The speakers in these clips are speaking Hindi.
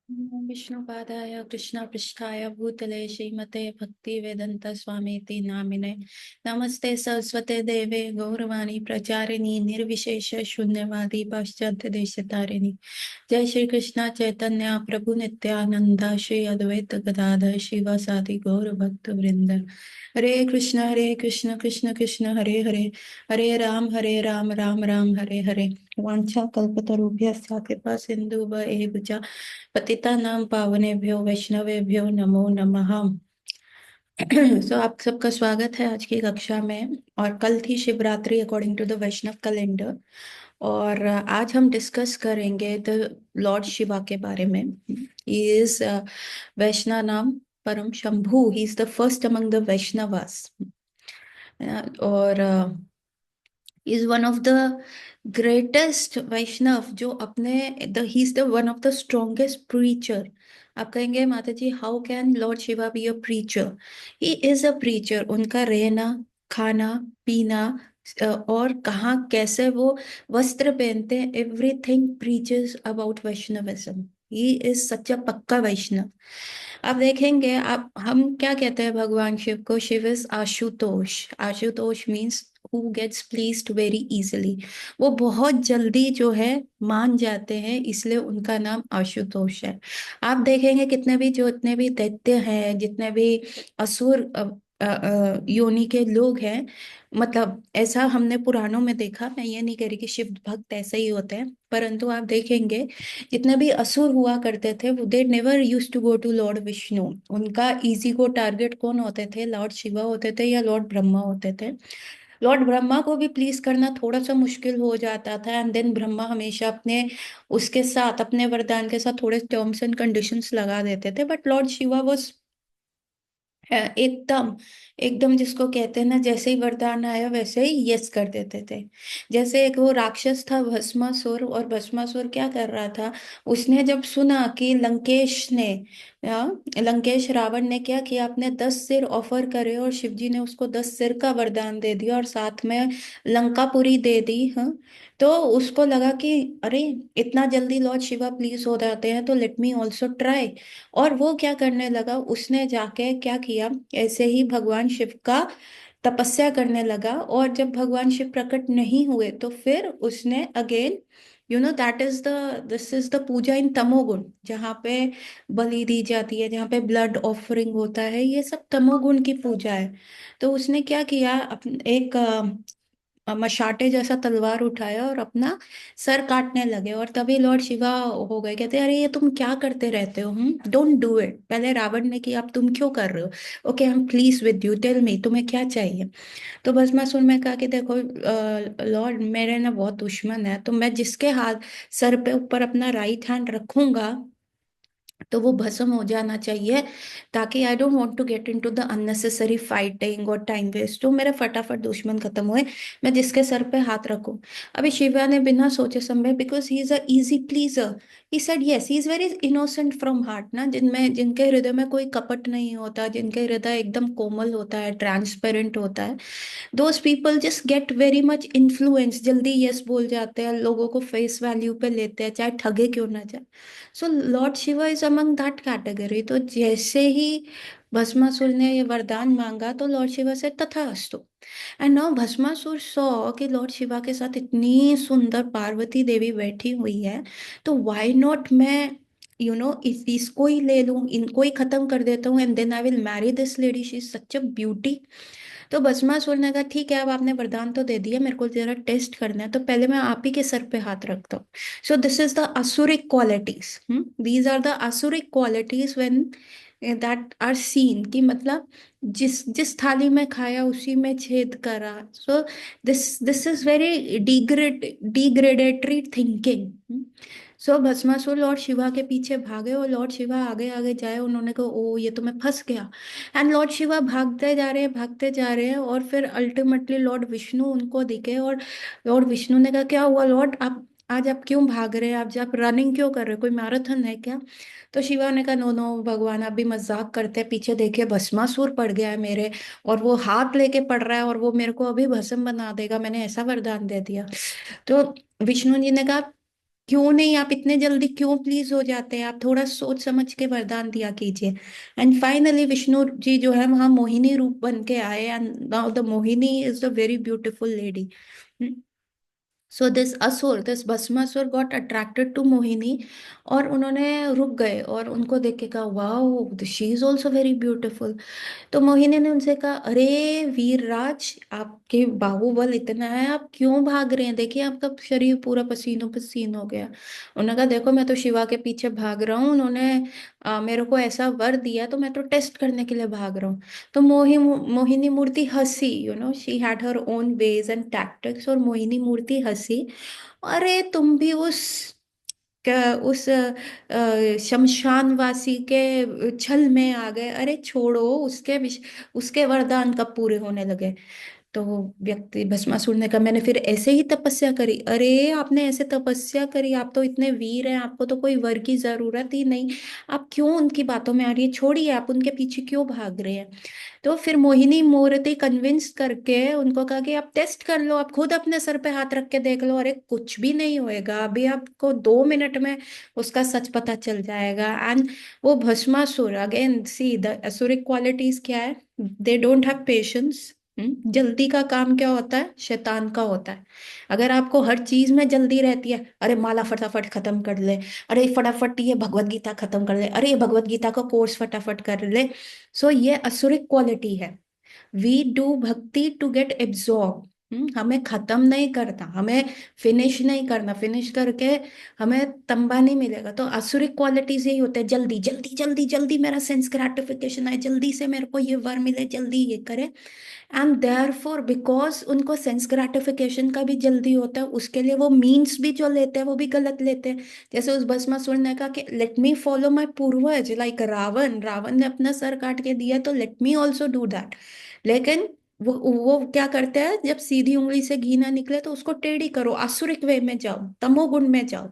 विष्णुपादाय कृष्णपृष्ठाय भूतले श्रीमते भक्ति वेदंत स्वामीति नामिने नमस्ते सरस्वते देवे गौरवाणी प्रचारिणी निर्विशेष शून्यवादी पाश्चात्य देशतारिणी। जय श्री कृष्ण चैतन्य प्रभु नित्यानंद श्री अद्वैत गदाधर शिवासादि गौर भक्त वृंद। हरे कृष्ण कृष्ण कृष्ण हरे हरे, हरे राम राम राम हरे हरे। वाञ्छा कल्पतरुभ्यश्च कृपा सिन्धुभ्येव च पतितानां पावनेभ्यो वैष्णवेभ्यो नमो नमः। आप सबका स्वागत है आज की कक्षा में। और कल थी Shivratri according to the Vaishnav calendar. और आज हम डिस्कस करेंगे द लॉर्ड शिवा के बारे में। ही इज वैष्णव नाम परम Shambhu, he is the first among the Vaishnavas. और is one of the greatest Vaishnava जो अपने he is the one of the strongest preacher. आप कहेंगे Mata ji how can lord Shiva be a preacher? He is a preacher. उनका रहना, खाना, पीना, और कहाँ कैसे वो वस्त्र पहनते हैं, everything preaches about Vaishnavism. He is such a पक्का वैष्णव। आप देखेंगे, आप हम क्या कहते हैं भगवान शिव को? Shiva is Ashutosh. Ashutosh means who gets pleased very easily. वो बहुत जल्दी जो है मान जाते हैं, इसलिए उनका नाम आशुतोष है। आप देखेंगे कितने भी जो इतने भी दैत्य हैं, जितने भी असुर योनि के लोग हैं, मतलब ऐसा हमने पुराणों में देखा। मैं ये नहीं कह रही कि शिव भक्त ऐसे ही होते हैं, परंतु आप देखेंगे जितने भी असुर हुआ करते थे वो they never use to go to lord Vishnu. उनका इजी को टारगेट कौन होते थे? लॉर्ड शिवा होते थे या लॉर्ड ब्रह्मा होते थे। लॉर्ड ब्रह्मा को भी प्लीज करना थोड़ा सा मुश्किल हो जाता था, एंड देन ब्रह्मा हमेशा अपने उसके साथ अपने वरदान के साथ थोड़े टर्म्स एंड कंडीशंस लगा देते थे। बट लॉर्ड शिवा वॉज एकदम एकदम जिसको कहते हैं ना, जैसे ही वरदान आया वैसे ही यस कर देते थे। जैसे एक वो राक्षस था भस्मासुर, और भस्मासुर क्या कर रहा था? उसने जब सुना कि लंकेश ने लंकेश रावण ने क्या किया, आपने 10 सिर ऑफर करे और शिवजी ने उसको 10 सिर का वरदान दे दिया और साथ में लंकापुरी दे दी। हाँ, तो उसको लगा कि अरे इतना जल्दी लॉर्ड शिवा प्लीज हो जाते हैं तो लेट मी ऑल्सो ट्राई। और वो क्या करने लगा, उसने जाके क्या किया, ऐसे ही भगवान शिव का तपस्या करने लगा। और जब भगवान शिव प्रकट नहीं हुए तो फिर उसने again, that is the this is the puja in tamoguna, जहाँ पे बलि दी जाती है, जहाँ पे ब्लड ऑफरिंग होता है, ये सब तमोगुण की पूजा है। तो उसने क्या किया, एक मशाटे जैसा तलवार उठाया और अपना सर काटने लगे। और तभी लॉर्ड शिवा हो गए, कहते अरे ये तुम क्या करते रहते हो? Don't do it. पहले रावण ने किया, अब तुम क्यों कर रहे हो? Okay, I am please with you, tell me तुम्हें क्या चाहिए। तो भस्मासुर में कहा कि देखो लॉर्ड, मेरे ना बहुत दुश्मन है, तो मैं जिसके हाथ सर पे ऊपर अपना राइट हैंड रखूंगा तो वो भस्म हो जाना चाहिए, ताकि I don't want to get into the unnecessary fighting और टाइम वेस्ट। तो मेरा फटाफट दुश्मन खत्म हुए, मैं जिसके सर पे हाथ रखूं। अभी शिवा ने बिना सोचे समझे, because he is a easy pleaser, he said yes. He is very innocent from heart ना, जिनमें जिनके हृदय में कोई कपट नहीं होता, जिनके हृदय एकदम कोमल होता है, ट्रांसपेरेंट होता है, those people just get very much influence, जल्दी यस बोल जाते हैं, लोगों को फेस वैल्यू पे लेते हैं, चाहे ठगे क्यों ना जाए। So lord Shiva is among that category. तो जैसे ही भस्मासुर ने ये वरदान मांगा तो लॉर्ड शिवा से तथास्तु। एंड नाउ भस्मासुर सॉ कि लॉर्ड शिवा के साथ इतनी सुंदर पार्वती देवी बैठी हुई है, तो व्हाई नॉट मैं इसको ही ले लूं, इनको ही खत्म कर देता हूँ, and then I will marry this lady, she is such a beauty. तो भस्मासुर ने कहा ठीक है, अब आपने वरदान तो दे दिया, मेरे को जरा टेस्ट करना है, तो पहले मैं आप ही के सर पे हाथ रखता हूँ। So this is the asuric qualities. These are the asuric qualities when that are seen, कि मतलब जिस जिस थाली में खाया उसी में छेद करा। So this this is very degradatory thinking. So Bhasmasura lord Shiva के पीछे भागे और लॉर्ड शिवा आगे आगे जाए, उन्होंने कहा ओ ये तो मैं फंस गया। एंड लॉर्ड शिवा भागते जा रहे हैं, भागते जा रहे हैं, और फिर अल्टीमेटली लॉर्ड विष्णु उनको दिखे। और लॉर्ड विष्णु ने कहा क्या हुआ लॉर्ड, आप आज आप क्यों भाग रहे हैं? आप रनिंग क्यों कर रहे हो? कोई मैराथन है क्या? तो शिवा ने कहा नो नो भगवान, आप भी मजाक करते हैं, पीछे देखिए भस्मासुर पड़ गया है मेरे, और वो हाथ लेके पड़ रहा है, और वो मेरे को अभी भस्म बना देगा, मैंने ऐसा वरदान दे दिया। तो विष्णु जी ने कहा क्यों नहीं, आप इतने जल्दी क्यों प्लीज हो जाते हैं? आप थोड़ा सोच समझ के वरदान दिया कीजिए। एंड फाइनली विष्णु जी जो है वहां मोहिनी रूप बन के आए, and now the Mohini is the very beautiful lady. So this असुर, this Bhasmasur got attracted to Mohini, और उन्होंने रुक गए और उनको देख के कहा, wow she is also very beautiful. तो मोहिनी ने उनसे कहा, अरे वीरराज, आपके बाहुबल इतना है, आप क्यों भाग रहे हैं? देखिए आपका शरीर पूरा पसीनों पसीन हो गया। उन्होंने कहा, देखो मैं तो शिवा के पीछे भाग रहा हूँ, उन्होंने मेरे को ऐसा वर दिया, तो मैं तो टेस्ट करने के लिए भाग रहा हूँ। तो मोहिनी मूर्ति हंसी, she had her own ways and tactics, और मोहिनी मूर्ति हंसी। अरे तुम भी उस शमशान वासी के छल में आ गए। अरे छोड़ो, उसके वरदान कब पूरे होने लगे? तो वो व्यक्ति भस्मासुर ने कहा, मैंने फिर ऐसे ही तपस्या करी। अरे आपने ऐसे तपस्या करी, आप तो इतने वीर हैं, आपको तो कोई वर की जरूरत ही नहीं। आप क्यों उनकी बातों में आ रही है? छोड़िए, आप उनके पीछे क्यों भाग रहे हैं? तो फिर मोहिनी मूर्ति कन्विंस करके उनको कहा कि आप टेस्ट कर लो, आप खुद अपने सर पे हाथ रख के देख लो। अरे कुछ भी नहीं होएगा, अभी आपको 2 मिनट में उसका सच पता चल जाएगा। एंड वो Bhasmasur, again see the asuric qualities क्या है, दे डोंट हैव पेशेंस। जल्दी का काम क्या होता है? शैतान का होता है। अगर आपको हर चीज में जल्दी रहती है, अरे माला फटाफट खत्म कर ले, अरे फटाफट ये भगवत गीता खत्म कर ले, अरे ये भगवत गीता का कोर्स फटाफट कर ले। सो ये असुरिक क्वालिटी है। वी डू भक्ति टू गेट एब्जॉर्ब। हमें खत्म नहीं करना, हमें फिनिश नहीं करना, फिनिश करके हमें तंबा नहीं मिलेगा। तो आसुरिक क्वालिटीज यही होते हैं, जल्दी जल्दी जल्दी जल्दी मेरा सेंस ग्रेटिफिकेशन आए, जल्दी से मेरे को ये वर मिले, जल्दी ये करे। एंड देयर फॉर बिकॉज उनको सेंस ग्रेटिफिकेशन का भी जल्दी होता है, उसके लिए वो मीन्स भी जो लेते हैं वो भी गलत लेते हैं। जैसे उस भस्मासुर ने कहा कि लेट मी फॉलो माई पूर्वज, लाइक रावण, रावण ने अपना सर काट के दिया, तो let me also do that. लेकिन वो क्या करते हैं, जब सीधी उंगली से घी ना निकले तो उसको टेढ़ी करो, आसुरिक वे में जाओ, तमोगुण में जाओ।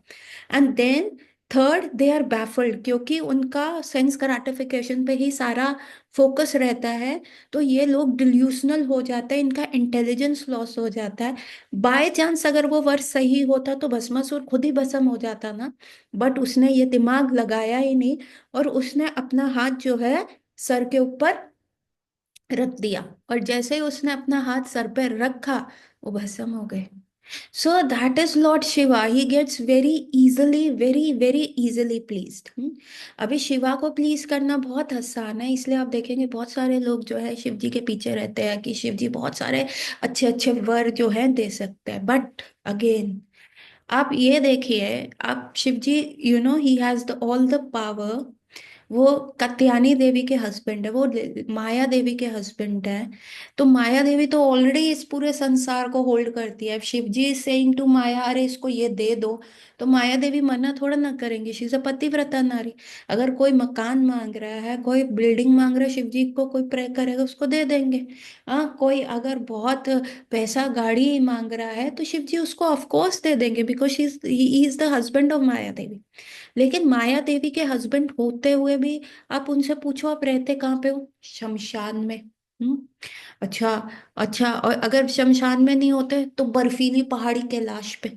And then third, they are baffled, क्योंकि उनका सेंस ग्रेटिफिकेशन पे ही सारा फोकस रहता है। तो ये लोग डिल्यूशनल हो जाते हैं, इनका इंटेलिजेंस लॉस हो जाता है। बाय चांस अगर वो वर्ष सही होता तो भस्मासुर खुद ही भस्म हो जाता ना। बट उसने ये दिमाग लगाया ही नहीं, और उसने अपना हाथ जो है सर के ऊपर रख दिया, और जैसे ही उसने अपना हाथ सर पर रखा, वो भस्म हो गए। So that is lord Shiva, he gets very easily, very very easily pleased. अभी शिवा को प्लीज करना बहुत आसान है, इसलिए आप देखेंगे बहुत सारे लोग जो है शिव जी के पीछे रहते हैं कि शिव जी बहुत सारे अच्छे अच्छे वर जो है दे सकते हैं। बट अगेन आप ये देखिए, आप Shiv ji, he has the all the power. वो कात्यायनी देवी के हस्बैंड है, वो माया देवी के हस्बैंड है। तो माया देवी तो ऑलरेडी इस पूरे संसार को होल्ड करती है। Shiv ji is saying to माया, अरे इसको ये दे दो, तो माया देवी मना थोड़ा ना करेंगी। शी इज अ पतिव्रता नारी। अगर कोई मकान मांग रहा है, कोई बिल्डिंग मांग रहा है, शिव जी को कोई प्रे करेगा उसको दे देंगे। हाँ, कोई अगर बहुत पैसा गाड़ी मांग रहा है तो शिव जी उसको ऑफ कोर्स दे देंगे, because she is the husband of Maya Devi. लेकिन माया देवी के हस्बैंड होते हुए भी आप उनसे पूछो आप रहते कहाँ पे हो? शमशान में। हम्म। अच्छा, अच्छा, और अगर शमशान में नहीं होते तो बर्फीली पहाड़ी कैलाश पे।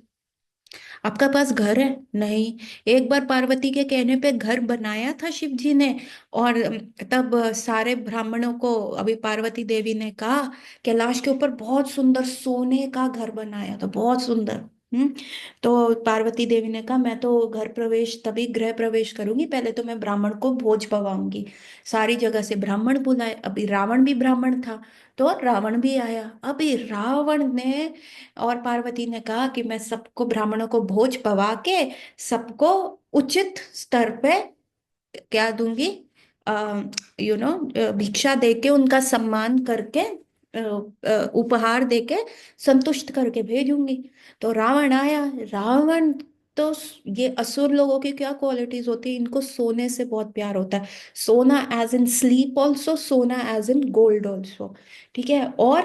आपका पास घर है? नहीं। एक बार पार्वती के कहने पे घर बनाया था शिव जी ने, और तब सारे ब्राह्मणों को, अभी पार्वती देवी ने कहा, कैलाश के ऊपर बहुत सुंदर सोने का घर बनाया था, बहुत सुंदर। हम्म। तो पार्वती देवी ने कहा, मैं तो घर प्रवेश तभी गृह प्रवेश करूंगी, पहले तो मैं ब्राह्मण को भोज पवाऊंगी। सारी जगह से ब्राह्मण बुलाए, अभी रावण भी ब्राह्मण था, तो रावण भी आया। अभी रावण ने और पार्वती ने कहा कि मैं सबको, ब्राह्मणों को भोज पवा के सबको उचित स्तर पे क्या दूंगी, भिक्षा देके उनका सम्मान करके, उपहार देके संतुष्ट करके भेजूंगी। तो रावण आया। रावण तो, ये असुर लोगों की क्या क्वालिटीज होती है, इनको सोने से बहुत प्यार होता है। सोना एज इन स्लीप ऑल्सो, सोना एज इन गोल्ड ऑल्सो। ठीक है। और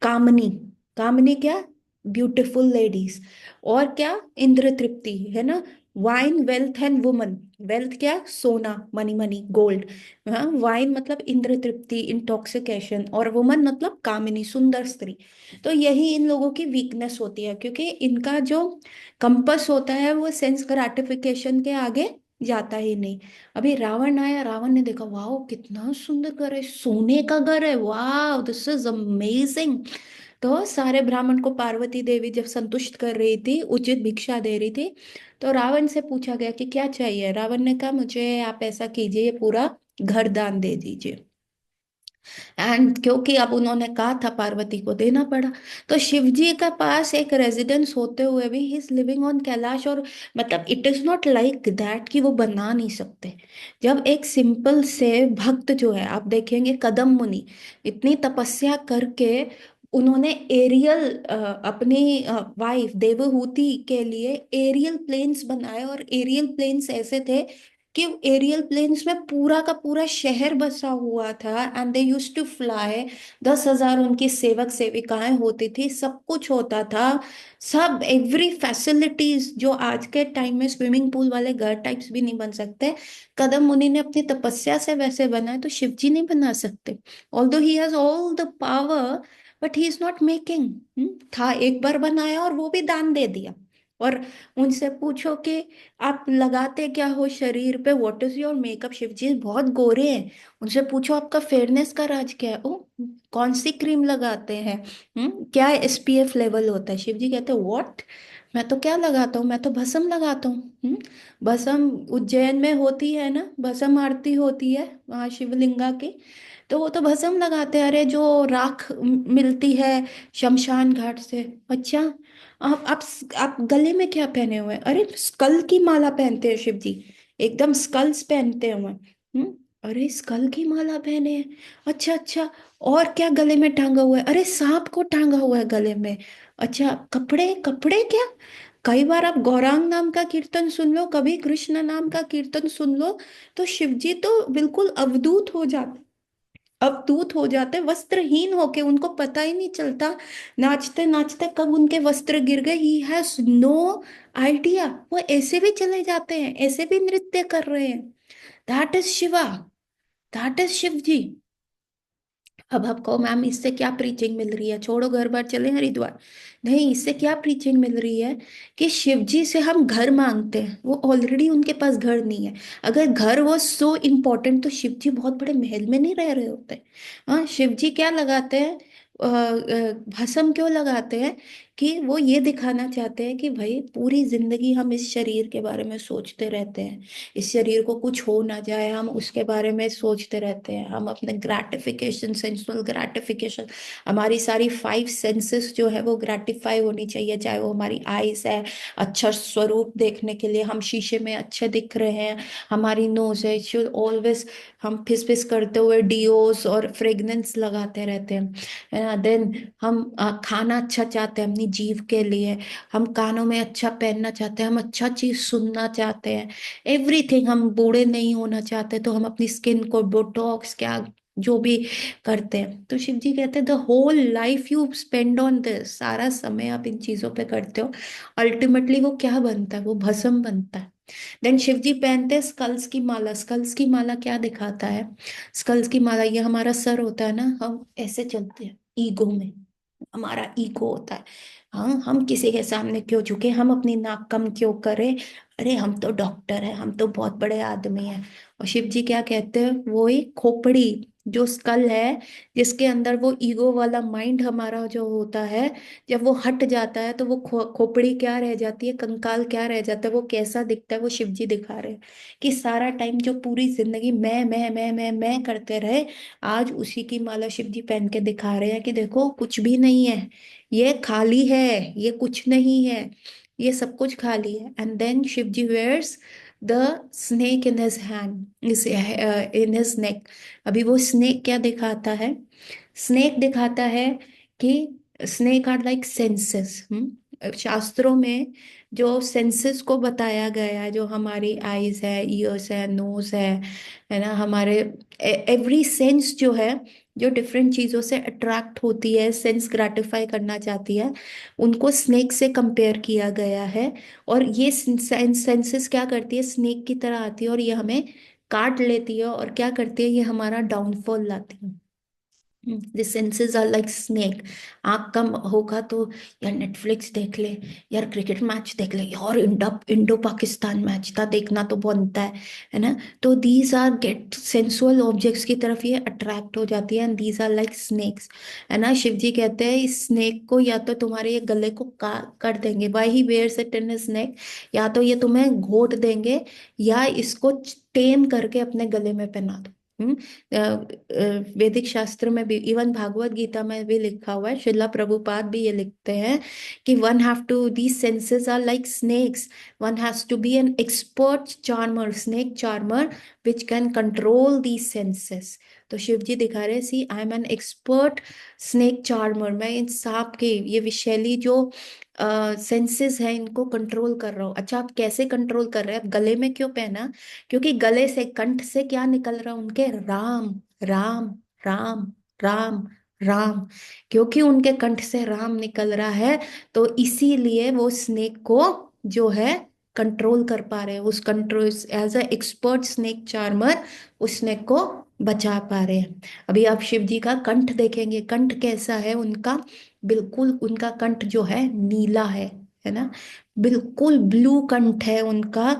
कामनी, कामनी क्या? Beautiful ladies. और क्या? इंद्र तृप्ति है ना, wine wealth and woman. Wealth क्या, सोना, मनी मनी गोल्ड। हाँ, वाइन मतलब इंद्र तृप्ति, इंटॉक्सिकेशन, और वुमन मतलब कामिनी, सुंदर स्त्री। तो यही इन लोगों की वीकनेस होती है, क्योंकि इनका जो कंपस होता है वो सेंस ग्राटिफिकेशन के आगे जाता ही नहीं। अभी रावण आया, रावण ने देखा, वाह कितना सुंदर घर है, सोने का घर है, वाह दिस इज अमेजिंग। तो सारे ब्राह्मण को पार्वती देवी जब संतुष्ट कर रही थी, उचित भिक्षा दे रही थी, तो रावण से पूछा गया कि क्या चाहिए। रावण ने कहा, मुझे आप ऐसा कीजिए, ये पूरा घर दान दे दीजिए। एंड क्योंकि अब उन्होंने कहा था, पार्वती को देना पड़ा। तो शिव जी का पास एक रेजिडेंस होते हुए भी he is living on Kailash. और मतलब it is not like that कि वो बना नहीं सकते। जब एक सिंपल से भक्त जो है, आप देखेंगे कदम मुनि इतनी तपस्या करके उन्होंने एरियल, अपनी वाइफ देवहूति के लिए एरियल प्लेन्स बनाए। और एरियल प्लेन्स ऐसे थे कि एरियल प्लेन्स में पूरा का पूरा शहर बसा हुआ था, and they use to fly. 10,000 उनकी सेवक सेविकाएं होती थी, सब कुछ होता था। सब एवरी फैसिलिटीज जो आज के टाइम में स्विमिंग पूल वाले घर टाइप्स भी नहीं बन सकते, कदम मुनि ने अपनी तपस्या से वैसे बनाए, तो शिव जी नहीं बना सकते। Although he has all the power, but he is not making. था, एक बार बनाया और वो भी दान दे दिया। और उनसे पूछो कि आप लगाते क्या हो शरीर पे, what is your makeup, Shiv ji बहुत गोरे हैं। उनसे पूछो आपका फेयरनेस का राज क्या है, ओ कौन सी क्रीम लगाते हैं, क्या एसपीएफ लेवल होता है। शिव जी कहते हैं, व्हाट, मैं तो क्या लगाता हूँ, मैं तो भस्म लगाता हूँ। भस्म उज्जैन में होती है ना, भस्म आरती होती है वहाँ शिवलिंगा की, तो वो तो भस्म लगाते हैं। अरे जो राख मिलती है शमशान घाट से। अच्छा, आप गले में क्या पहने हुए हैं, अरे स्कल की माला पहनते हैं शिव जी, एकदम स्कल्स पहनते हुए। अरे स्कल की माला पहने हैं, अच्छा अच्छा। और क्या गले में टांगा हुआ है, अरे सांप को टांगा हुआ है गले में। अच्छा, कपड़े कपड़े क्या, कई बार आप गौरांग नाम का कीर्तन सुन लो, कभी कृष्ण नाम का कीर्तन सुन लो, तो शिव जी तो बिल्कुल अवधूत हो जाते, अवधूत हो जाते, वस्त्रहीन होके, उनको पता ही नहीं चलता नाचते नाचते कब उनके वस्त्र गिर गए। ही हैज नो आइडिया, वो ऐसे भी चले जाते हैं, ऐसे भी नृत्य कर रहे हैं। That is Shiva, that is Shiv ji. अब आप कहो, मैम इससे क्या प्रीचिंग मिल रही है, छोड़ो घर बार चले हरिद्वार। नहीं, इससे क्या प्रीचिंग मिल रही है कि शिव जी से हम घर मांगते हैं, वो ऑलरेडी उनके पास घर नहीं है। अगर घर वो सो इम्पोर्टेंट, तो शिव जी बहुत बड़े महल में नहीं रह रहे होते। हाँ, शिव जी क्या लगाते हैं, भस्म क्यों लगाते हैं, कि वो ये दिखाना चाहते हैं कि भाई पूरी जिंदगी हम इस शरीर के बारे में सोचते रहते हैं, इस शरीर को कुछ हो ना जाए, हम उसके बारे में सोचते रहते हैं। हम अपने ग्रेटिफिकेशन, सेंसुअल ग्रेटिफिकेशन, हमारी सारी 5 सेंसेस जो है वो ग्रेटिफाई होनी चाहिए। चाहे वो हमारी आईज है, अच्छा स्वरूप देखने के लिए, हम शीशे में अच्छे दिख रहे हैं, हमारी नोज है, शुड ऑलवेज, हम फिस फिस करते हुए डियोस और फ्रेग्रेंस लगाते रहते हैं, है ना। देन हम खाना अच्छा चाहते हैं अपनी जीभ के लिए, हम कानों में अच्छा पहनना चाहते हैं, हम अच्छा चीज सुनना चाहते हैं, एवरीथिंग। हम बूढ़े नहीं होना चाहते, तो हम अपनी स्किन को बोटॉक्स क्या जो भी करते हैं। तो शिव जी कहते हैं, the whole life you spend on this, सारा समय आप इन चीजों पे करते हो, अल्टीमेटली वो क्या बनता है, वो भस्म बनता है। देन शिव जी पहनते हैं स्कल्स की माला। स्कल्स की माला क्या दिखाता है, स्कल्स की माला, ये हमारा सर होता है ना, हम ऐसे चलते हैं ईगो में, हमारा ईगो होता है। हाँ, हम किसी के सामने क्यों झुके, हम अपनी नाक कम क्यों करें, अरे हम तो डॉक्टर हैं, हम तो बहुत बड़े आदमी हैं। और शिव जी क्या कहते हैं, वो ही खोपड़ी, जो स्कल है, जिसके अंदर वो ईगो वाला माइंड हमारा जो होता है, जब वो हट जाता है तो वो खोपड़ी क्या रह जाती है, कंकाल क्या रह जाता है, वो कैसा दिखता है, वो शिव जी दिखा रहे हैं कि सारा टाइम जो पूरी जिंदगी मैं करते रहे, आज उसी की माला शिव जी पहन के दिखा रहे हैं कि देखो कुछ भी नहीं है, ये खाली है, ये कुछ नहीं है, ये सब कुछ खाली है। And then Shiva ji wears the snake in his hand, is in his neck. अभी वो स्नेक क्या दिखाता है, स्नेक दिखाता है कि स्नेक आर लाइक सेंसेस। शास्त्रों में जो सेंसेस को बताया गया है, जो हमारी आईज है, ईयर्स है, नोज है ना, हमारे एवरी सेंस जो है, जो डिफरेंट चीजों से अट्रैक्ट होती है, सेंस ग्रेटिफाई करना चाहती है, उनको स्नेक से कंपेयर किया गया है। और ये सेंसेस क्या करती है, स्नेक की तरह आती है और ये हमें काट लेती है, और क्या करती है, ये हमारा डाउनफॉल लाती है। The senses are like snake. आँख कम होगा तो यार नेटफ्लिक्स देख ले, यार क्रिकेट मैच देख ले, और इंडो इंडो पाकिस्तान मैच था, देखना तो बनता है ना। तो these are get sensual objects की तरफ ये अट्रैक्ट हो जाती है, and these are like snakes, है ना। शिव जी कहते हैं इस स्नेक को या तो तुम्हारे ये गले को कर देंगे, why he wears it in snake, या तो ये तुम्हें घोट देंगे, या इसको टेम करके अपने गले में पहना दो। वैदिक शास्त्र में भी, इवन भागवत गीता में भी लिखा हुआ है, श्रीला प्रभुपाद भी ये लिखते हैं कि one have to, these senses are like snakes, one has to be an expert charmer, snake charmer, which can control these senses. तो शिव जी दिखा रहे, see I am an expert snake charmer, मैं इन सांप के, ये विषैली जो सेंसेस है, इनको कंट्रोल कर रहा हूँ। अच्छा, आप कैसे कंट्रोल कर रहे हैं, आप गले में क्यों पहना, क्योंकि गले से, कंठ से क्या निकल रहा है उनके, राम राम राम राम राम, क्योंकि उनके कंठ से राम निकल रहा है, तो इसीलिए वो स्नेक को जो है कंट्रोल कर पा रहे हैं, उस control, as a expert snake charmer उस स्नेक को बचा पा रहे हैं। अभी आप शिव जी का कंठ देखेंगे, कंठ कैसा है उनका, बिल्कुल उनका कंठ जो है नीला है ना, बिल्कुल ब्लू कंठ है उनका।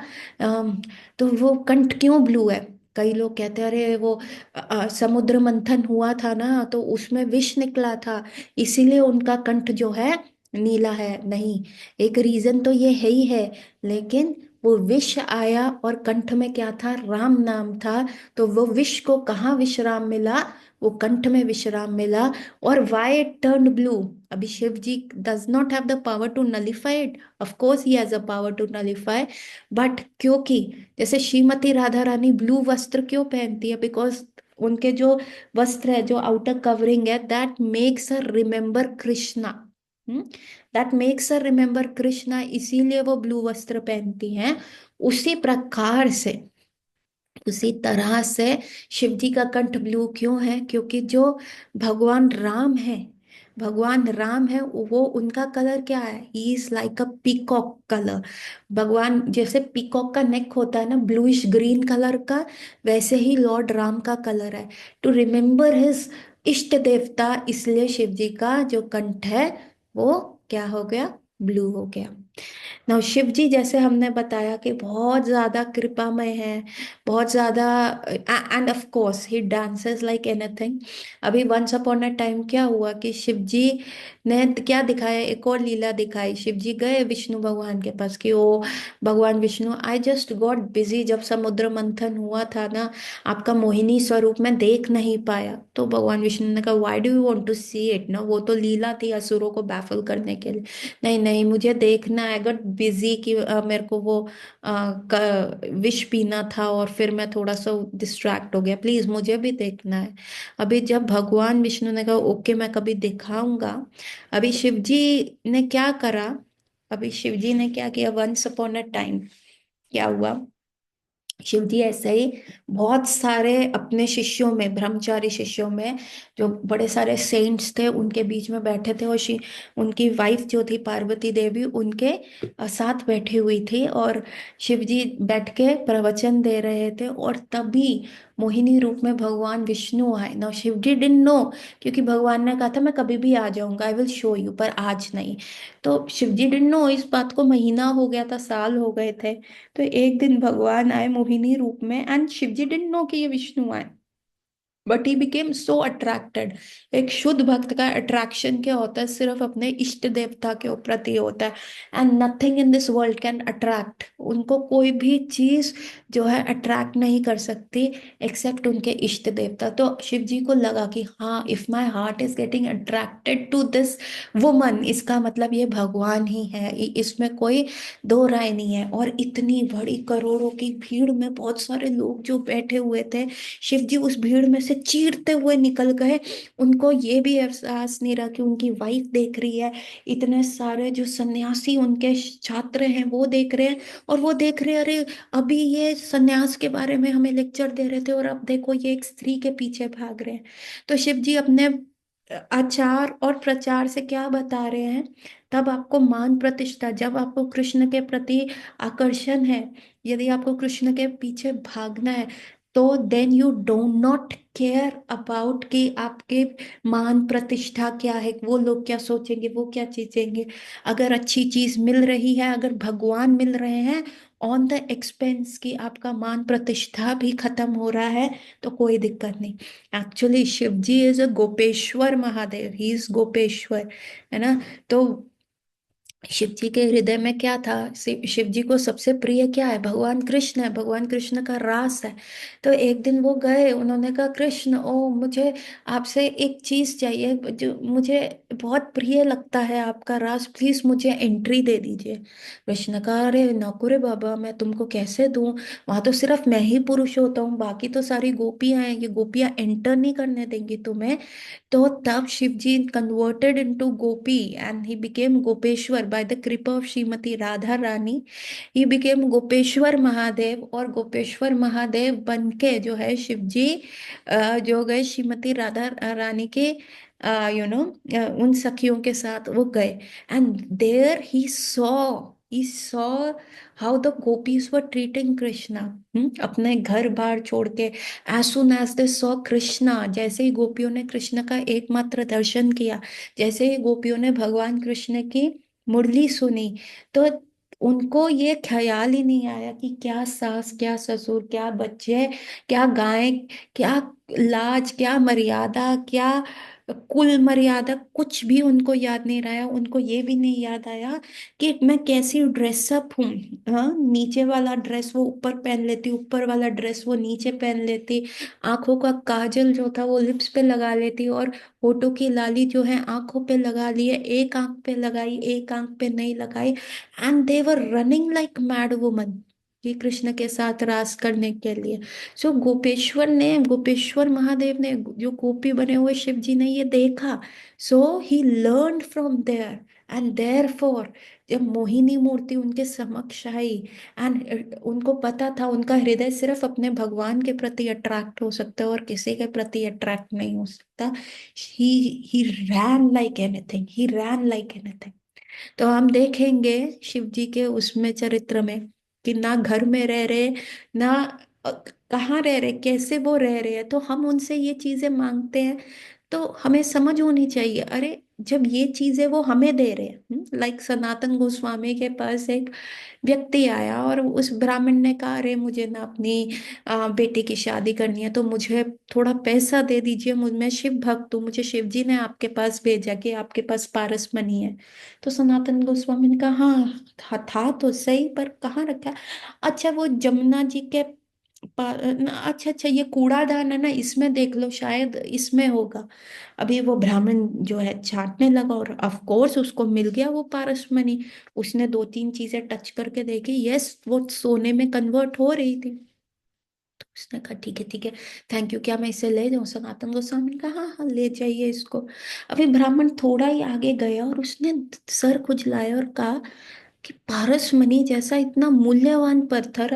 तो वो कंठ क्यों ब्लू है, कई लोग कहते हैं अरे वो समुद्र मंथन हुआ था ना, तो उसमें विष निकला था, इसीलिए उनका कंठ जो है नीला है। नहीं, एक रीजन तो ये है ही है, लेकिन वो विष आया और कंठ में क्या था, राम नाम था, तो वो विष को कहाँ विश्राम मिला, वो कंठ में विश्राम मिला। और वाई इट टर्न ब्लू, अभी Shiv ji does not have the power to nullify it, of course he has a power to nullify, but क्योंकि जैसे श्रीमती राधा रानी ब्लू वस्त्र क्यों पहनती है, बिकॉज उनके जो वस्त्र है, जो आउटर कवरिंग है, that makes her remember Krishna, that makes her remember Krishna, इसीलिए वो ब्लू वस्त्र पहनती हैं। उसी प्रकार से, उसी तरह से शिव जी का कंठ ब्लू क्यों है, क्योंकि जो भगवान राम है, भगवान राम है, वो उनका कलर क्या है, is like a peacock colour. भगवान जैसे पीकॉक का नेक होता है ना, ब्लूइश ग्रीन कलर का, वैसे ही लॉर्ड राम का कलर है, टू रिमेम्बर हिज इष्ट देवता, इसलिए शिव जी का जो कंठ है वो क्या हो गया, ब्लू हो गया। नौ शिव जी जैसे हमने बताया कि बहुत ज्यादा कृपामय है, बहुत ज्यादा, end of course he dances like anything. अभी वंस अपॉन अ टाइम क्या हुआ कि शिव जी ने क्या दिखाया, एक और लीला दिखाई, शिव जी गए विष्णु भगवान के पास कि ओ भगवान Vishnu, I just got busy, जब समुद्र मंथन हुआ था ना, आपका मोहिनी स्वरूप मैं देख नहीं पाया। तो भगवान विष्णु ने कहा why do you want to see it, ना वो तो लीला थी असुरों को बैफल करने के लिए। नहीं नहीं, मुझे देखना है, गॉट बिजी कि मेरे को वो विष पीना था, और फिर मैं थोड़ा सा डिस्ट्रैक्ट हो गया, प्लीज मुझे भी देखना है। अभी जब भगवान विष्णु ने कहा ओके मैं कभी दिखाऊंगा, अभी शिव जी ने क्या करा, अभी शिव जी ने क्या किया, वंस अपॉन अ टाइम क्या हुआ, शिव जी ऐसे ही बहुत सारे अपने शिष्यों में, ब्रह्मचारी शिष्यों में, जो बड़े सारे सेंट्स थे उनके बीच में बैठे थे, और उनकी वाइफ जो थी पार्वती देवी उनके साथ बैठी हुई थी, और शिव जी बैठ के प्रवचन दे रहे थे, और तभी मोहिनी रूप में भगवान विष्णु आए ना। शिव जी डिडंट नो, क्योंकि भगवान ने कहा था मैं कभी भी आ जाऊंगा, आई विल शो यू, पर आज नहीं। तो शिव जी डिडंट नो, इस बात को महीना हो गया था, साल हो गए थे। तो एक दिन भगवान आए मोहिनी रूप में, एंड शिवजी डिडंट नो कि ये विष्णु आए, but he became so attracted. एक शुद्ध भक्त का अट्रैक्शन क्या होता है, सिर्फ अपने इष्ट देवता के प्रति होता है, and nothing in this world can attract, उनको कोई भी चीज जो है अट्रैक्ट नहीं कर सकती एक्सेप्ट उनके इष्ट देवता। तो शिव जी को लगा कि हाँ, if my heart is getting attracted to this woman, इसका मतलब ये भगवान ही है, इसमें कोई दो राय नहीं है। और इतनी बड़ी करोड़ों की भीड़ में बहुत सारे लोग जो बैठे हुए थे, शिव जी उस भीड़ में से चीरते हुए निकल गए। उनको ये भी एहसास नहीं रहा कि उनकी वाइफ देख रही है, इतने सारे जो सन्यासी उनके छात्र हैं वो देख रहे हैं, और वो देख रहे हैं अरे अभी ये सन्यास के बारे में हमें लेक्चर दे रहे थे और अब देखो ये एक स्त्री के पीछे भाग रहे हैं। तो शिव जी अपने आचार और प्रचार से क्या बता रहे हैं, तब आपको मान प्रतिष्ठा, जब आपको कृष्ण के प्रति आकर्षण है, यदि आपको कृष्ण के पीछे भागना है, तो then you do not care about कि आपके मान प्रतिष्ठा क्या है, वो लोग क्या सोचेंगे, वो क्या चीजेंगे। अगर अच्छी चीज मिल रही है, अगर भगवान मिल रहे हैं ऑन द एक्सपेंस की आपका मान प्रतिष्ठा भी खत्म हो रहा है, तो कोई दिक्कत नहीं। Actually Shiva ji is a Gopeshwar Mahadev, he is Gopeshwar, है ना। तो शिव जी के हृदय में क्या था, शिव जी को सबसे प्रिय क्या है, भगवान कृष्ण है, भगवान कृष्ण का रास है। तो एक दिन वो गए, उन्होंने कहा कृष्ण ओ मुझे आपसे एक चीज चाहिए, जो मुझे बहुत प्रिय लगता है आपका रास, प्लीज मुझे एंट्री दे दीजिए। कृष्ण कहा अरे नौकुरे बाबा, मैं तुमको कैसे दूं, वहां तो सिर्फ मैं ही पुरुष होता हूँ, बाकी तो सारी गोपियां हैं, ये गोपियां एंटर नहीं करने देंगी तुम्हें। तो तब Shivji converted into Gopi and he became Gopeshwar by the kripa of Shrimati Radha Rani. He became Gopeshwar Mahadev, और गोपेश्वर महादेव बन के जो है शिवजी जो गए श्रीमती राधा रानी के यू नो उन सखियों के साथ वो गए। And there he saw how the gopis were treating Krishna. अपने घर बार छोड़ के, as soon as they saw Krishna, जैसे ही गोपियों ने कृष्ण का एकमात्र दर्शन किया, जैसे ही गोपियों ने भगवान कृष्ण की मुरली सुनी, तो उनको ये ख्याल ही नहीं आया कि क्या सास, क्या ससुर, क्या बच्चे, क्या गाय, क्या लाज, क्या मर्यादा, क्या कुल मर्यादा, कुछ भी उनको याद नहीं रहा। उनको ये भी नहीं याद आया कि मैं कैसी ड्रेसअप हूँ। हाँ, नीचे वाला ड्रेस वो ऊपर पहन लेती, ऊपर वाला ड्रेस वो नीचे पहन लेती, आंखों का काजल जो था वो लिप्स पे लगा लेती, और होठों की लाली जो है आंखों पे लगा लिए, एक आंख पे लगाई एक आंख पे नहीं लगाई, and they were running like mad woman ये कृष्ण के साथ रास करने के लिए। सो गोपेश्वर महादेव ने, जो गोपी बने हुए शिव जी ने ये देखा, so he learn from there, and therefore जब मोहिनी मूर्ति उनके समक्ष आई, एंड उनको पता था उनका हृदय सिर्फ अपने भगवान के प्रति अट्रैक्ट हो सकता है और किसी के प्रति अट्रैक्ट नहीं हो सकता। ही ही रैन लाइक एनीथिंग, ही रैन लाइक एनीथिंग। तो हम देखेंगे शिव जी के उसमें चरित्र में कि ना घर में रह रहे, ना अ, कहाँ रह रहे, कैसे वो रह रहे हैं, तो हम उनसे ये चीजें मांगते हैं। तो हमें समझ होनी चाहिए, अरे जब ये चीजें वो हमें दे रहे हैं, लाइक सनातन गोस्वामी के पास एक व्यक्ति आया और उस ब्राह्मण ने कहा अरे मुझे ना अपनी बेटी की शादी करनी है, तो मुझे थोड़ा पैसा दे दीजिए, मैं शिव भक्त हूँ, मुझे शिव जी ने आपके पास भेजा कि आपके पास पारस मनी है। तो सनातन गोस्वामी ने कहा हाँ था तो सही, पर कहाँ रखा है? अच्छा वो जमुना जी के अच्छा अच्छा ये कूड़ादान है ना, इसमें देख लो शायद इसमें होगा। अभी वो ब्राह्मण जो है छांटने लगा और ऑफ कोर्स उसको मिल गया वो पारस मनी। उसने दो तीन चीजें टच करके देखी, यस वो सोने में कन्वर्ट हो रही थी। तो उसने कहा ठीक है ठीक है, थैंक यू, क्या मैं इसे ले जाऊं? सनातन गोस्वामी ने कहा हाँ हाँ ले जाइए इसको। अभी ब्राह्मण थोड़ा ही आगे गया और उसने सर खुजलाया और कहा कि पारस मणि जैसा इतना मूल्यवान पत्थर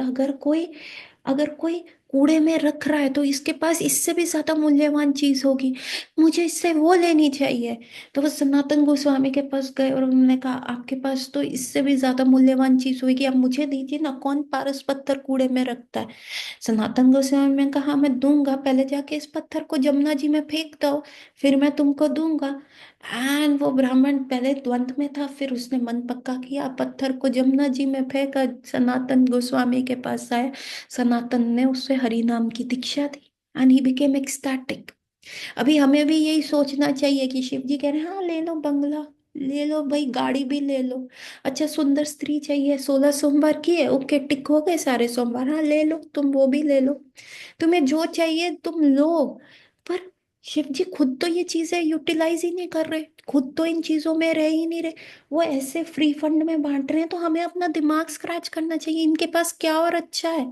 अगर कोई कूड़े में रख रहा है तो इसके पास इससे भी ज्यादा मूल्यवान चीज होगी, मुझे इससे वो लेनी चाहिए। तो वो सनातन गोस्वामी के पास गए और उन्होंने कहा आपके पास तो इससे भी ज्यादा मूल्यवान चीज होगी, आप मुझे दीजिए ना, कौन पारस पत्थर कूड़े में रखता है? सनातन गोस्वामी ने कहा मैं दूंगा, पहले जाके इस पत्थर को जमुना जी में फेंक दो, फिर मैं तुमको दूंगा। एंड वो ब्राह्मण पहले द्वंद में था, फिर उसने मन पक्का किया, पत्थर को जमुना जी में फेंका, सनातन गोस्वामी के पास आया, सनातन ने उससे हरि नाम की दीक्षा दी, एंड ही बिकेम एक्सटैटिक। अभी हमें भी यही सोचना चाहिए कि शिव जी कह रहे हैं हाँ ले लो बंगला, ले लो भाई, गाड़ी भी ले लो, अच्छा सुंदर स्त्री चाहिए, 16 सोमवार किए, ओके टिक हो गए सारे सोमवार, हाँ ले लो तुम वो भी ले लो, तुम्हें जो चाहिए तुम लो। पर शिव जी खुद तो ये चीजें यूटिलाइज ही नहीं कर रहे, खुद तो इन चीजों में रह ही नहीं रहे, वो ऐसे फ्री फंड में बांट रहे हैं। तो हमें अपना दिमाग स्क्रैच करना चाहिए, इनके पास क्या और अच्छा है?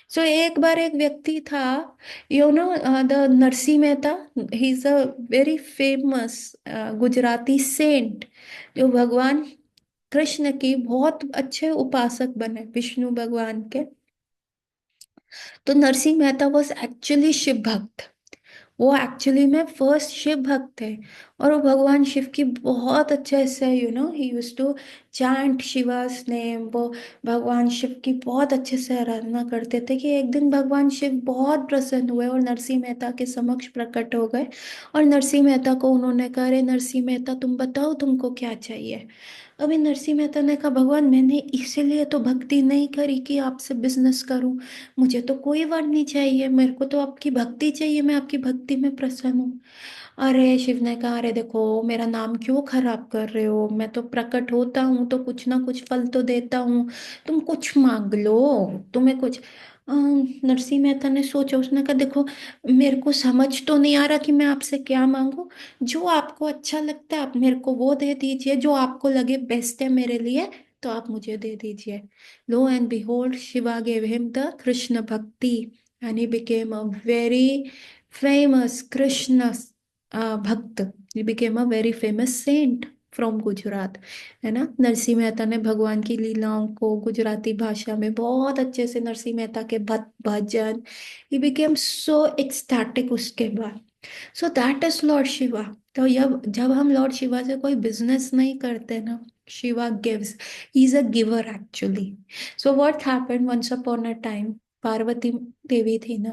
सो एक बार एक व्यक्ति था, you know, the Narsi Mehta, he is a very famous Gujarati saint, जो भगवान कृष्ण की बहुत अच्छे उपासक बने, विष्णु भगवान के। तो नरसिंह मेहता वॉज एक्चुअली शिव भक्त। वो एक्चुअली में फर्स्ट शिव भक्त थे। और वो भगवान शिव की बहुत अच्छे से, you know, he use to chant Shiva's name. वो भगवान शिव की बहुत अच्छे से आराधना करते थे कि एक दिन भगवान शिव बहुत प्रसन्न हुए और नरसिंह मेहता के समक्ष प्रकट हो गए। और नरसिंह मेहता को उन्होंने कहा, अरे नरसिंह मेहता, तुम बताओ तुमको क्या चाहिए। अभी नरसिंह मेहता ने कहा, भगवान मैंने इसीलिए तो भक्ति नहीं करी कि आपसे बिजनेस करूं। मुझे तो कोई वर नहीं चाहिए, मेरे को तो आपकी भक्ति चाहिए, मैं आपकी भक्ति में प्रसन्न हूँ। अरे शिव ने कहा, अरे देखो मेरा नाम क्यों खराब कर रहे हो, मैं तो प्रकट होता हूँ तो कुछ ना कुछ फल तो देता हूँ, तुम कुछ मांग लो, तुम्हें कुछ। नरसिंह मेहता ने सोचा, उसने कहा, देखो मेरे को समझ तो नहीं आ रहा कि मैं आपसे क्या मांगू। जो आपको अच्छा लगता है आप मेरे को वो दे दीजिए, जो आपको लगे बेस्ट है मेरे लिए तो आप मुझे दे दीजिए। Lo and behold, Shiva gave him the Krishna Bhakti, and he became a very famous Krishna Bhakt. He became a very famous saint from Gujarat, है ना। नरसिंह मेहता ने भगवान की लीलाओं को गुजराती भाषा में बहुत अच्छे से, नरसिंह मेहता के भजन, ही बिकेम सो एक्सटैटिक उसके बाद। सो दैट इज लॉर्ड शिवा। तो जब जब हम लॉर्ड शिवा से कोई बिजनेस नहीं करते ना, Shiva gives, he is a giver actually. So what happened once upon a time, Parvati Devi थी ना,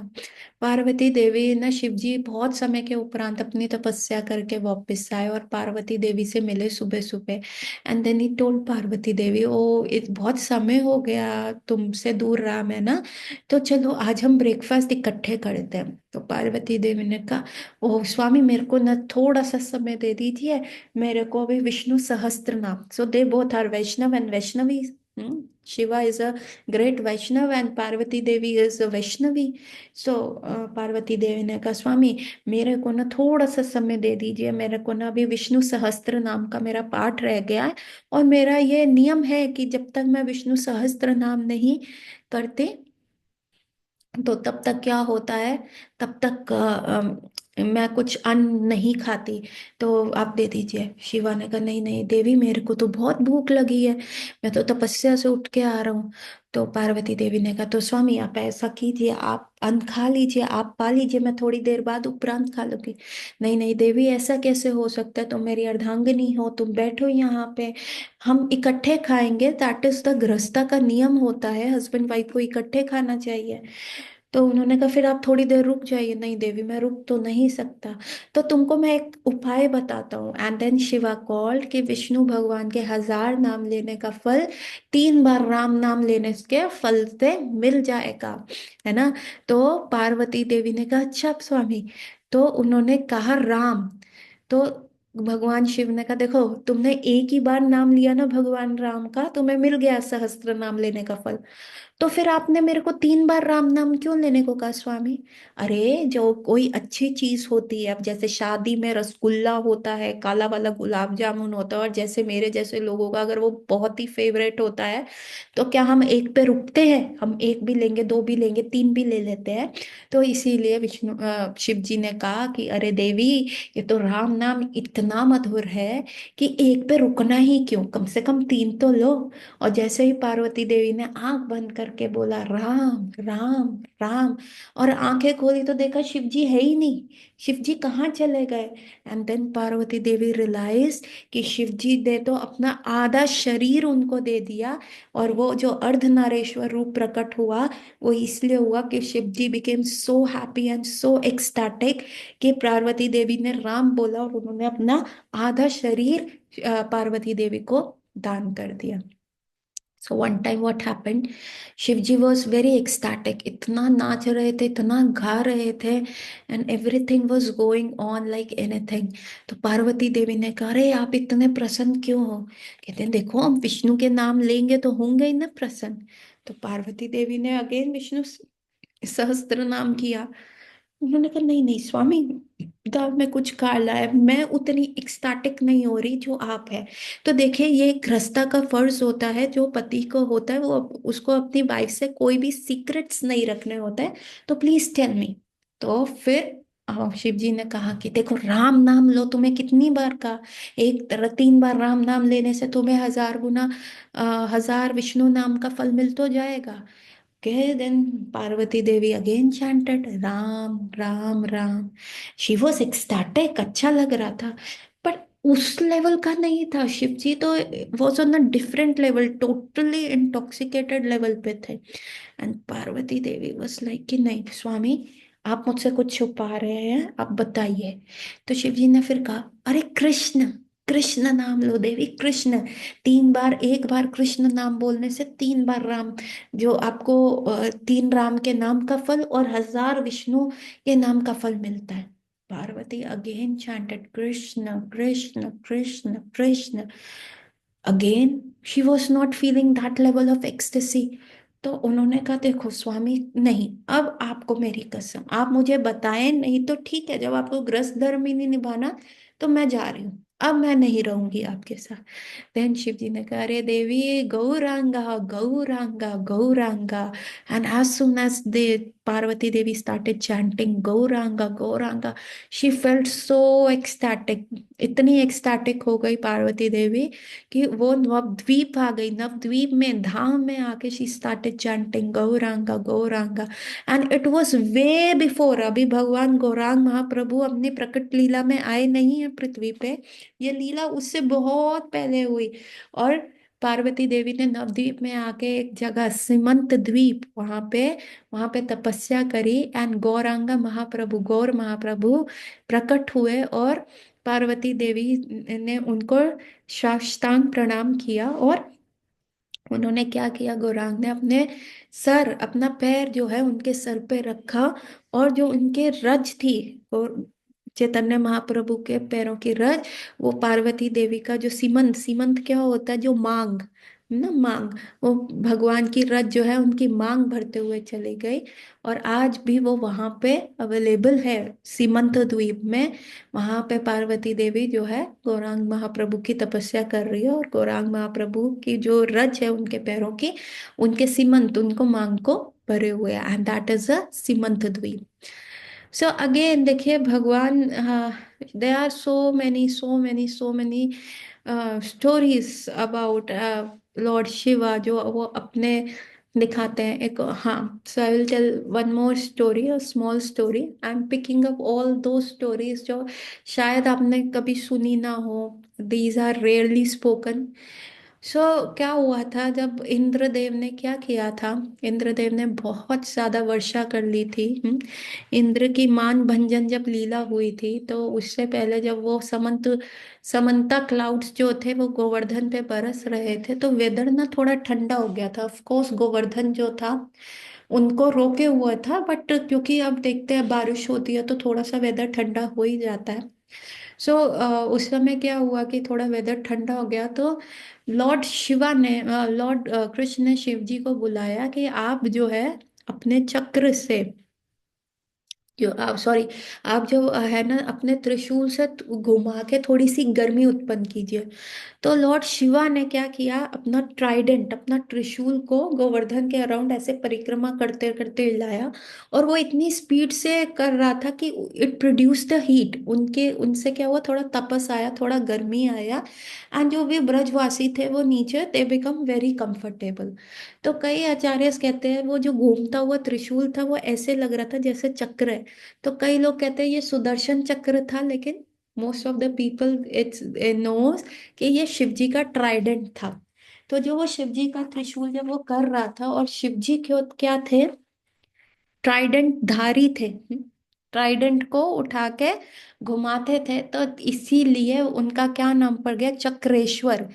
पार्वती देवी ना, शिव जी बहुत समय के उपरांत अपनी तपस्या करके वापस आए और पार्वती देवी से मिले सुबह सुबह। And then he told Parvati Devi, ओ बहुत समय हो गया तुमसे दूर रहा मैं ना, तो चलो आज हम ब्रेकफास्ट इकट्ठे करते हैं। तो पार्वती देवी ने कहा, ओ स्वामी मेरे को ना थोड़ा सा समय दे दीजिए, मेरे को अभी Vishnu Sahasranama, so they both are Vaishnava and Vaishnavi. Shiva is a great Vaishnava and Parvati Devi is a Vaishnavi. So Parvati Devi ने कहा, स्वामी मेरे को ना थोड़ा सा समय दे दीजिए, मेरे को ना अभी विष्णु सहस्त्र नाम का मेरा पाठ रह गया है। और मेरा ये नियम है कि जब तक मैं विष्णु सहस्त्र नाम नहीं करती, तो तब तक क्या होता है, तब तक मैं कुछ अन्न नहीं खाती, तो आप दे दीजिए। शिवा ने कहा, नहीं नहीं देवी, मेरे को तो बहुत भूख लगी है, मैं तो तपस्या से उठ के आ रहा हूँ। तो पार्वती देवी ने कहा, तो स्वामी आप ऐसा कीजिए, आप अन्न खा लीजिए, आप पा लीजिए, मैं थोड़ी देर बाद उपरांत खा लूंगी। नहीं नहीं देवी, ऐसा कैसे हो सकता है, तुम मेरी अर्धांगिनी हो, तुम बैठो यहाँ पे, हम इकट्ठे खाएंगे, दैट इज द गृहस्था का नियम होता है, हस्बैंड वाइफ को इकट्ठे खाना चाहिए। तो उन्होंने कहा, फिर आप थोड़ी देर रुक जाइए। नहीं देवी, मैं रुक तो नहीं सकता, तो तुमको मैं एक उपाय बताता हूँ। एंड देन शिवा कॉल्ड कि विष्णु भगवान के 1000 नाम लेने का फल 3 बार राम नाम लेने के फल से मिल जाएगा, है ना। तो पार्वती देवी ने कहा, अच्छा स्वामी। तो उन्होंने कहा राम। तो भगवान शिव ने कहा, देखो तुमने एक ही बार नाम लिया ना भगवान राम का, तुम्हें मिल गया सहस्त्र नाम लेने का फल, तो फिर आपने मेरे को 3 बार राम नाम क्यों लेने को कहा स्वामी। अरे जो कोई अच्छी चीज होती है, अब जैसे शादी में रसगुल्ला होता है, काला वाला गुलाब जामुन होता है, और जैसे मेरे जैसे लोगों का अगर वो बहुत ही फेवरेट होता है, तो क्या हम एक पे रुकते हैं, हम एक भी लेंगे, दो भी लेंगे, तीन भी ले लेते हैं। तो इसीलिए शिव जी ने कहा कि अरे देवी, ये तो राम नाम इतना मधुर है कि एक पे रुकना ही क्यों, कम से कम 3 तो लो। और जैसे ही पार्वती देवी ने आंख बंद करके बोला राम राम राम, और आंखें खोली तो देखा शिव जी है ही नहीं, शिव जी कहाँ चले गए। And then Parvati Devi realise कि शिव जी ने तो अपना आधा शरीर उनको दे दिया। और वो जो अर्धनारेश्वर रूप प्रकट हुआ, वो इसलिए हुआ कि Shiv ji became so happy and so ecstatic कि पार्वती देवी ने राम बोला और उन्होंने अपना आधा शरीर पार्वती देवी को दान कर दिया। So one time what happened, Shiva ji was very ecstatic, इतना नाच रहे थे, इतना गा रहे थे, and everything was going on like anything. तो पार्वती देवी ने कहा, अरे आप इतने प्रसन्न क्यों हो। कहते हैं, देखो हम विष्णु के नाम लेंगे तो होंगे ही ना प्रसन्न। तो पार्वती देवी ने अगेन विष्णु सहस्त्र नाम किया। उन्होंने कहा नहीं नहीं स्वामी, दाल में कुछ काला है, मैं उतनी एक्सटैटिक नहीं हो रही जो आप है। तो देखिए ये गृहस्था का फर्ज होता है, जो पति को होता है वो उसको अपनी वाइफ से कोई भी सीक्रेट्स नहीं रखने होते हैं। तो प्लीज टेल मी। तो फिर शिव जी ने कहा कि देखो, राम नाम लो, तुम्हें कितनी बार कहा, 3 बार राम नाम लेने से तुम्हें 1000 गुना 1000 विष्णु नाम का फल मिल तो जाएगा। Okay, then Parvati Devi again chanted Ram, Ram, Ram. She was ecstatic, अच्छा लग रहा था, पर उस लेवल का नहीं था। शिव जी तो was on a different level, totally intoxicated level पे थे। And Parvati Devi was like कि नहीं स्वामी, आप मुझसे कुछ छुपा रहे हैं, आप बताइए। तो शिव जी ने फिर कहा, अरे कृष्ण, कृष्ण नाम लो देवी, कृष्ण। 3 बार, एक बार कृष्ण नाम बोलने से 3 बार राम, जो आपको 3 राम के नाम का फल और 1000 विष्णु के नाम का फल मिलता है। Parvati again chanted Krishna Krishna Krishna Krishna. Again she was not feeling that level of ecstasy. तो उन्होंने कहा देखो स्वामी, नहीं, अब आपको मेरी कसम, आप मुझे बताएं नहीं तो ठीक है, जब आपको गृहस्थ धर्म ही नहीं निभाना तो मैं जा रही हूँ, अब मैं नहीं रहूंगी आपके साथ। देन शिव जी ने कहा, अरे Devi, Gauranga Gauranga Gauranga. And as soon as they Parvati Devi started chanting Gauranga Gauranga, she felt so ecstatic, इतनी एक्सटैटिक हो गई पार्वती देवी कि वो नवद्वीप आ गई। नवद्वीप में, धाम में आके she started chanting Gauranga Gauranga. And it was way before, अभी भगवान गौरांग महाप्रभु अपनी प्रकट लीला में आए नहीं है पृथ्वी पे, ये लीला उससे बहुत पहले हुई। और पार्वती देवी ने नवद्वीप में आके एक जगह सीमंत द्वीप, वहां पे तपस्या करी। एंड गौरांगा महाप्रभु, गौर महाप्रभु प्रकट हुए, और पार्वती देवी ने उनको साष्टांग प्रणाम किया। और उन्होंने क्या किया, गौरांग ने अपने सर, अपना पैर जो है उनके सर पे रखा, और जो उनके रज थी, और चैतन्य महाप्रभु के पैरों की रज, वो पार्वती देवी का जो सीमंत, सीमंत क्या होता है, जो मांग ना, मांग, वो भगवान की रज जो है उनकी मांग भरते हुए चली गई। और आज भी वो वहां पे अवेलेबल है, सीमंत द्वीप में। वहां पे पार्वती देवी जो है गौरांग महाप्रभु की तपस्या कर रही है, और गौरांग महाप्रभु की जो रज है उनके पैरों की, उनके सीमंत, उनको मांग को भरे हुए हैं, and that is a Simanta Dwip. So again देखिए भगवान, they are so many stories about lord Shiva, जो वो अपने दिखाते हैं। एक, हाँ, so I will tell one more story, a small story. I am picking up all दो स्टोरीज जो शायद आपने कभी सुनी ना हो, these are rarely spoken. So क्या हुआ था, जब इंद्रदेव ने क्या किया था, इंद्रदेव ने बहुत ज्यादा वर्षा कर ली थी। इंद्र की मान भंजन जब लीला हुई थी, तो उससे पहले जब वो समंता क्लाउड्स जो थे वो गोवर्धन पे बरस रहे थे, तो वेदर ना थोड़ा ठंडा हो गया था। ऑफ कोर्स गोवर्धन जो था उनको रोके हुआ था, बट क्योंकि अब देखते हैं बारिश होती है तो थोड़ा सा वेदर ठंडा हो ही जाता है। सो उस समय क्या हुआ कि थोड़ा वेदर ठंडा हो गया, तो लॉर्ड शिवा ने, लॉर्ड कृष्ण ने शिव जी को बुलाया कि आप जो है अपने चक्र से, जो आप, सॉरी, आप जो है ना अपने त्रिशूल से घुमा के थोड़ी सी गर्मी उत्पन्न कीजिए। तो लॉर्ड शिवा ने क्या किया, अपना ट्राइडेंट, अपना त्रिशूल को गोवर्धन के अराउंड ऐसे परिक्रमा करते करते हिलाया, और वो इतनी स्पीड से कर रहा था कि इट प्रोड्यूस द हीट, उनके उनसे क्या हुआ, थोड़ा तपस आया, थोड़ा गर्मी आया। एंड जो भी ब्रजवासी थे वो नीचे, दे बिकम वेरी कंफर्टेबल। तो कई आचार्य कहते हैं वो जो घूमता हुआ त्रिशूल था वो ऐसे लग रहा था जैसे चक्र है। तो कई लोग कहते हैं ये सुदर्शन चक्र था, लेकिन most of the people it's knows कि ये शिव जी का ट्राइडेंट था। तो जो वो शिव जी का त्रिशूल जब वो कर रहा था, और शिव जी क्यों क्या थे, ट्राइडेंट धारी थे। ट्राइडेंट को उठा के घुमाते थे, तो इसीलिए उनका क्या नाम पड़ गया, चक्रेश्वर।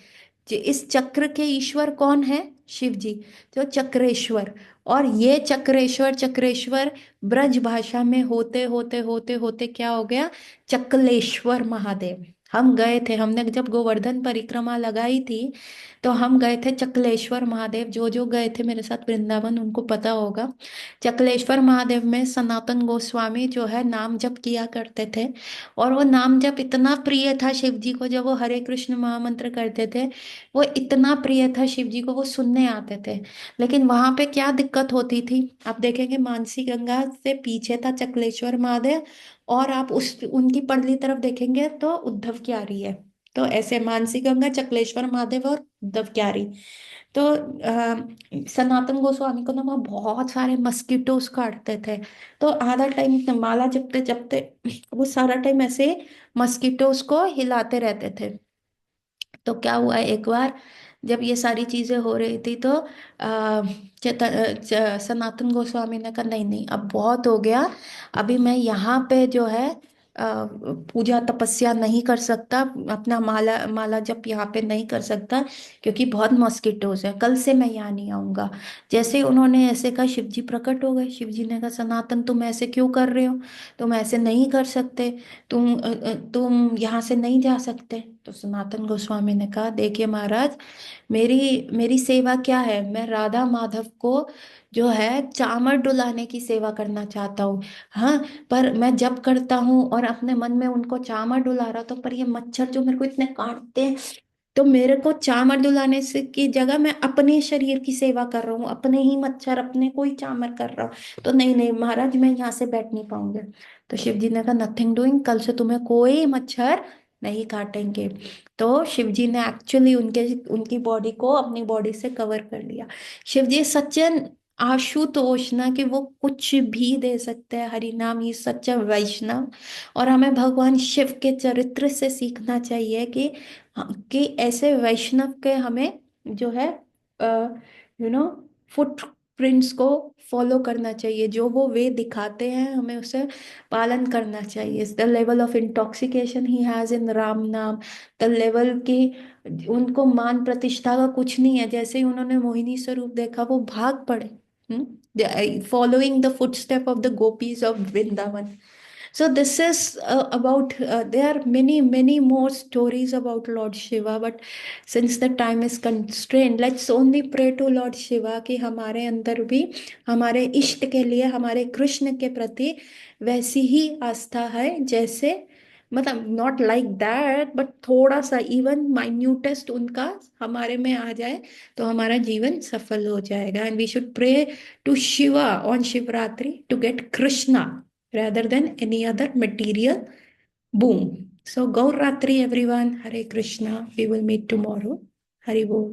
इस चक्र के ईश्वर कौन है, शिव जी, जो चक्रेश्वर। और ये चक्रेश्वर, चक्रेश्वर ब्रज भाषा में होते होते होते होते क्या हो गया, चकलेश्वर महादेव। हम गए थे, हमने जब गोवर्धन परिक्रमा लगाई थी तो हम गए थे चकलेश्वर महादेव। जो जो गए थे मेरे साथ वृंदावन उनको पता होगा। चकलेश्वर महादेव में सनातन गोस्वामी जो है नाम जप किया करते थे। और वो नाम जप इतना प्रिय था शिव जी को, जब वो हरे कृष्ण महामंत्र करते थे, वो इतना प्रिय था शिव जी को, वो सुनने आते थे। लेकिन वहां पे क्या दिक्कत होती थी, आप देखेंगे मानसी गंगा से पीछे था चकलेश्वर महादेव, और आप उस उनकी पगली तरफ देखेंगे तो उद्धव क्यारी है। तो ऐसे मानसी गंगा, चकलेश्वर महादेव और उद्धव क्यारी। तो सनातन गोस्वामी को ना वहाँ बहुत सारे मस्कीटोस काटते थे। तो आधा टाइम माला जपते जपते वो सारा टाइम ऐसे मस्कीटोस को हिलाते रहते थे। तो क्या हुआ एक बार, जब ये सारी चीजें हो रही थी तो सनातन गोस्वामी ने कहा नहीं नहीं अब बहुत हो गया, अभी मैं यहाँ पे जो है पूजा तपस्या नहीं कर सकता, अपना माला माला जप यहाँ पे नहीं कर सकता, क्योंकि बहुत मॉस्किटोज है, कल से मैं यहाँ नहीं आऊंगा। जैसे ही उन्होंने ऐसे कहा शिव जी प्रकट हो गए। शिव जी ने कहा सनातन तुम ऐसे क्यों कर रहे हो, तुम ऐसे नहीं कर सकते, तुम यहाँ से नहीं जा सकते। तो सनातन गोस्वामी ने कहा देखिए महाराज, मेरी मेरी सेवा क्या है, मैं राधा माधव को जो है चामर डुलाने की सेवा करना चाहता हूँ। हाँ, पर मैं जब करता हूँ और अपने मन में उनको चामर डुला रहा, तो पर ये मच्छर जो मेरे को इतने काटते हैं, तो मेरे को चामर दुलाने से की जगह मैं अपने शरीर की सेवा कर रहा हूँ, अपने ही मच्छर अपने को ही चामर कर रहा हूँ। तो नहीं नहीं महाराज, मैं यहाँ से बैठ नहीं पाऊंगा। तो शिव जी ने कहा नथिंग डूइंग, कल से तुम्हें कोई मच्छर नहीं काटेंगे। तो शिव जी ने एक्चुअली उनके उनकी बॉडी को अपनी बॉडी से कवर कर लिया। शिव जी सच्चे आशुतोष ना, कि वो कुछ भी दे सकते हैं, हरि नाम ही सच्चा वैष्णव। और हमें भगवान शिव के चरित्र से सीखना चाहिए कि हाँ, कि ऐसे वैष्णव के हमें जो है फुट प्रिंट्स को फॉलो करना चाहिए, जो वो वे दिखाते हैं हमें उसे पालन करना चाहिए। The level of intoxication he has in Ram नाम, द लेवल की उनको मान प्रतिष्ठा का कुछ नहीं है। जैसे ही उन्होंने मोहिनी स्वरूप देखा वो भाग पड़े, following the footstep of the gopis of Vrindavan. So this is about there are many more stories about Lord Shiva, but since the time is constrained, let's only pray to Lord Shiva कि हमारे अंदर भी हमारे इष्ट के लिए, हमारे कृष्ण के प्रति वैसी ही आस्था है, जैसे मतलब नॉट लाइक दैट बट थोड़ा सा इवन माइन्यूटेस्ट उनका हमारे में आ जाए, तो हमारा जीवन सफल हो जाएगा। And we should pray to Shiva on Shivratri to get Krishna rather than any other material boom. So, Gaur Ratri, everyone. Hare Krishna. We will meet tomorrow. Hari Bol.